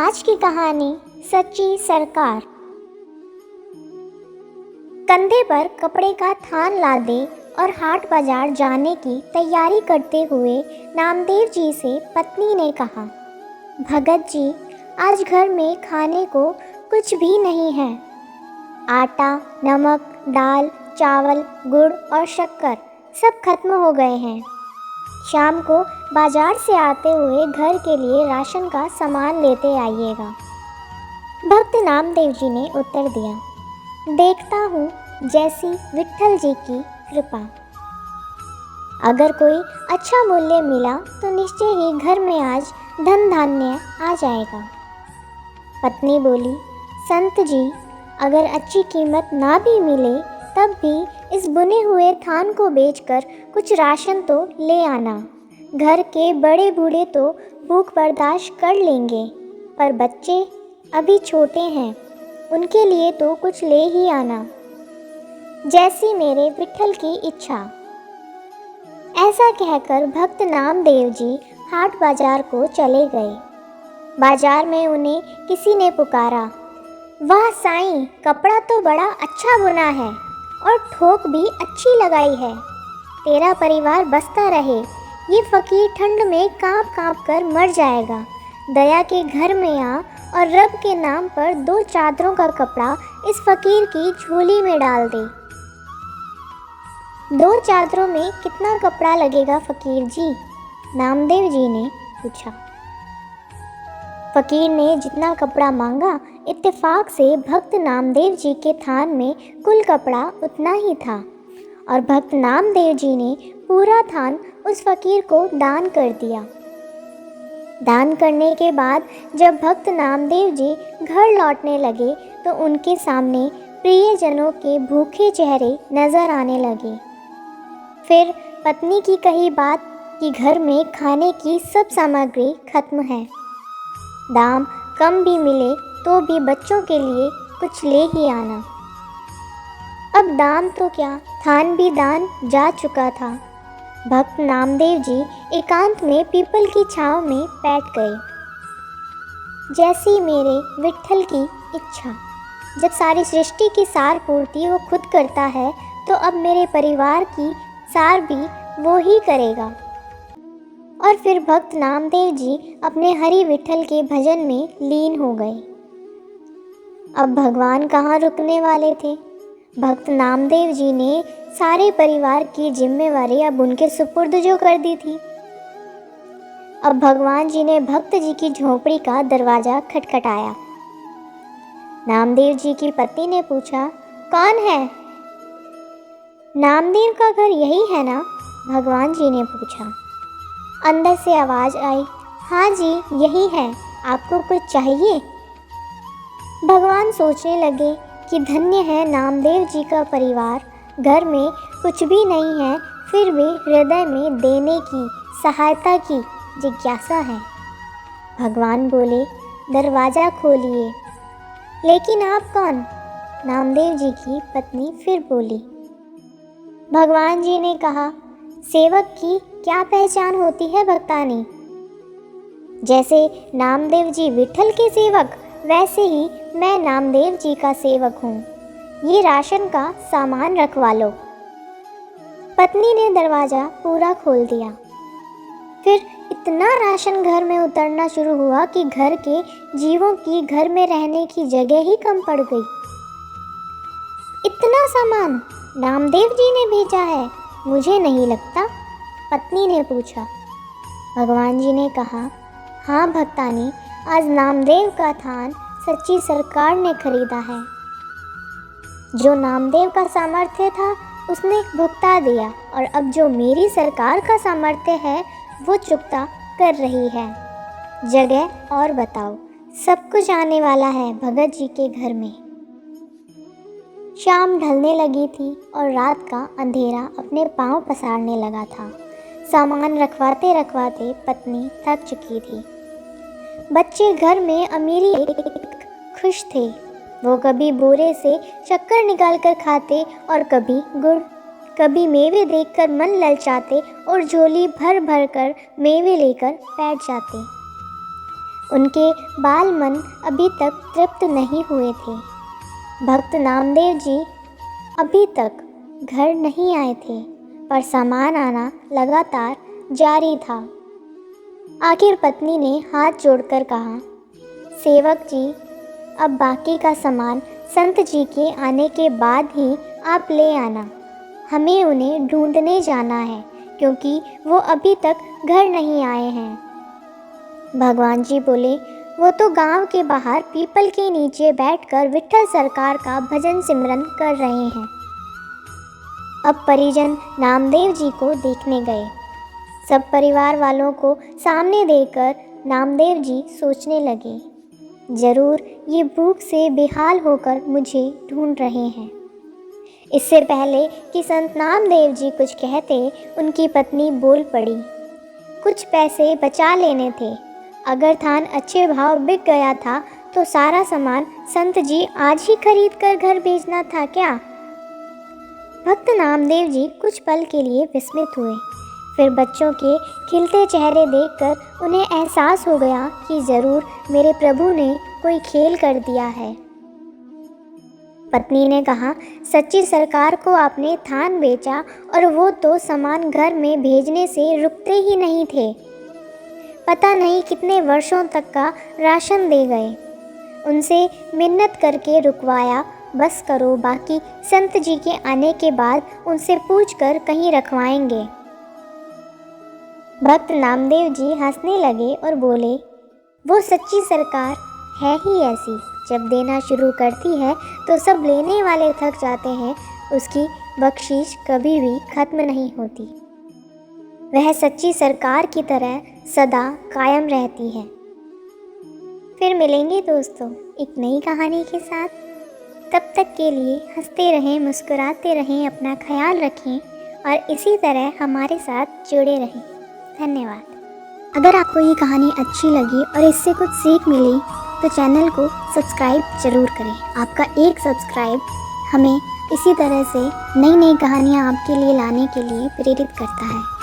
आज की कहानी सच्ची सरकार। कंधे पर कपड़े का थान लादे और हाट बाजार जाने की तैयारी करते हुए नामदेव जी से पत्नी ने कहा, भगत जी, आज घर में खाने को कुछ भी नहीं है। आटा, नमक, दाल, चावल, गुड़ और शक्कर सब खत्म हो गए हैं। शाम को बाजार से आते हुए घर के लिए राशन का सामान लेते आइएगा। भक्त नामदेव जी ने उत्तर दिया, देखता हूँ जैसी विट्ठल जी की कृपा। अगर कोई अच्छा मूल्य मिला तो निश्चय ही घर में आज धन धान्य आ जाएगा। पत्नी बोली, संत जी, अगर अच्छी कीमत ना भी मिले तब भी इस बुने हुए थान को बेचकर कुछ राशन तो ले आना। घर के बड़े बूढ़े तो भूख बर्दाश्त कर लेंगे, पर बच्चे अभी छोटे हैं, उनके लिए तो कुछ ले ही आना। जैसी मेरे विट्ठल की इच्छा। ऐसा कहकर भक्त नामदेव जी हाट बाजार को चले गए। बाजार में उन्हें किसी ने पुकारा, वाह साईं, कपड़ा तो बड़ा अच्छा बुना है और ठोक भी अच्छी लगाई है। तेरा परिवार बसता रहे। ये फ़कीर ठंड में काँप काँप कर मर जाएगा। दया के घर में आ और रब के नाम पर 2 चादरों का कपड़ा इस फ़कीर की झोली में डाल दे। 2 चादरों में कितना कपड़ा लगेगा फ़कीर जी? नामदेव जी ने पूछा। फ़कीर ने जितना कपड़ा मांगा, इत्तेफाक से भक्त नामदेव जी के थान में कुल कपड़ा उतना ही था और भक्त नामदेव जी ने पूरा थान उस फ़कीर को दान कर दिया। दान करने के बाद जब भक्त नामदेव जी घर लौटने लगे तो उनके सामने प्रियजनों के भूखे चेहरे नज़र आने लगे। फिर पत्नी की कही बात कि घर में खाने की सब सामग्री खत्म है। दाम कम भी मिले तो भी बच्चों के लिए कुछ ले ही आना। अब दाम तो क्या, थान भी दान जा चुका था। भक्त नामदेव जी एकांत में पीपल की छांव में बैठ गए। जैसी मेरे विट्ठल की इच्छा। जब सारी सृष्टि की सार पूर्ति वो खुद करता है तो अब मेरे परिवार की सार भी वो ही करेगा। और फिर भक्त नामदेव जी अपने हरि विट्ठल के भजन में लीन हो गए। अब भगवान कहाँ रुकने वाले थे। भक्त नामदेव जी ने सारे परिवार की जिम्मेवारी अब उनके सुपुर्द जो कर दी थी। अब भगवान जी ने भक्त जी की झोपड़ी का दरवाज़ा खटखटाया। नामदेव जी की पत्नी ने पूछा, कौन है? नामदेव का घर यही है ना? भगवान जी ने पूछा। अंदर से आवाज़ आई, हाँ जी, यही है, आपको कुछ चाहिए? भगवान सोचने लगे कि धन्य है नामदेव जी का परिवार। घर में कुछ भी नहीं है, फिर भी हृदय में देने की, सहायता की जिज्ञासा है। भगवान बोले, दरवाज़ा खोलिए। लेकिन आप कौन? नामदेव जी की पत्नी फिर बोली। भगवान जी ने कहा, सेवक की क्या पहचान होती है भक्तानी? जैसे नामदेव जी विट्ठल के सेवक, वैसे ही मैं नामदेव जी का सेवक हूँ। ये राशन का सामान रखवा लो। पत्नी ने दरवाज़ा पूरा खोल दिया। फिर इतना राशन घर में उतरना शुरू हुआ कि घर के जीवों की घर में रहने की जगह ही कम पड़ गई। इतना सामान नामदेव जी ने भेजा है? मुझे नहीं लगता। पत्नी ने पूछा। भगवान जी ने कहा, हाँ भक्तानी, आज नामदेव का थान सच्ची सरकार ने खरीदा है। जो नामदेव का सामर्थ्य था उसने भुगता दिया और अब जो मेरी सरकार का सामर्थ्य है वो चुकता कर रही है। जगह और बताओ, सब कुछ आने वाला है भगत जी के घर में। शाम ढलने लगी थी और रात का अंधेरा अपने पांव पसारने लगा था। सामान रखवाते रखवाते पत्नी थक चुकी थी। बच्चे घर में अमीरी खुश थे। वो कभी बोरे से शक्कर निकाल कर खाते और कभी गुड़, कभी मेवे देखकर मन ललचाते और झोली भर भर कर मेवे लेकर बैठ जाते। उनके बाल मन अभी तक तृप्त नहीं हुए थे। भक्त नामदेव जी अभी तक घर नहीं आए थे, पर सामान आना लगातार जारी था। आखिर पत्नी ने हाथ जोड़कर कहा, सेवक जी, अब बाकी का सामान संत जी के आने के बाद ही आप ले आना। हमें उन्हें ढूंढने जाना है, क्योंकि वो अभी तक घर नहीं आए हैं। भगवान जी बोले, वो तो गांव के बाहर पीपल के नीचे बैठकर विट्ठल सरकार का भजन सिमरन कर रहे हैं। अब परिजन नामदेव जी को देखने गए। सब परिवार वालों को सामने देखकर नामदेव जी सोचने लगे, जरूर ये भूख से बेहाल होकर मुझे ढूंढ रहे हैं। इससे पहले कि संत नामदेव जी कुछ कहते, उनकी पत्नी बोल पड़ी, कुछ पैसे बचा लेने थे। अगर थान अच्छे भाव बिक गया था तो सारा सामान संत जी आज ही खरीद कर घर भेजना था क्या? भक्त नामदेव जी कुछ पल के लिए विस्मित हुए। फिर बच्चों के खिलते चेहरे देखकर उन्हें एहसास हो गया कि ज़रूर मेरे प्रभु ने कोई खेल कर दिया है। पत्नी ने कहा, सच्ची सरकार को आपने थान बेचा और वो तो सामान घर में भेजने से रुकते ही नहीं थे। पता नहीं कितने वर्षों तक का राशन दे गए। उनसे मिन्नत करके रुकवाया, बस करो, बाकी संत जी के आने के बाद उनसे पूछकर कहीं रखवाएंगे। भक्त नामदेव जी हंसने लगे और बोले, वो सच्ची सरकार है ही ऐसी, जब देना शुरू करती है तो सब लेने वाले थक जाते हैं। उसकी बख्शीश कभी भी खत्म नहीं होती। वह सच्ची सरकार की तरह सदा कायम रहती है। फिर मिलेंगे दोस्तों एक नई कहानी के साथ। तब तक के लिए हंसते रहें, मुस्कुराते रहें, अपना ख्याल रखें और इसी तरह हमारे साथ जुड़े रहें। धन्यवाद। अगर आपको ये कहानी अच्छी लगी और इससे कुछ सीख मिली तो चैनल को सब्सक्राइब ज़रूर करें। आपका एक सब्सक्राइब हमें इसी तरह से नई नई कहानियाँ आपके लिए लाने के लिए प्रेरित करता है।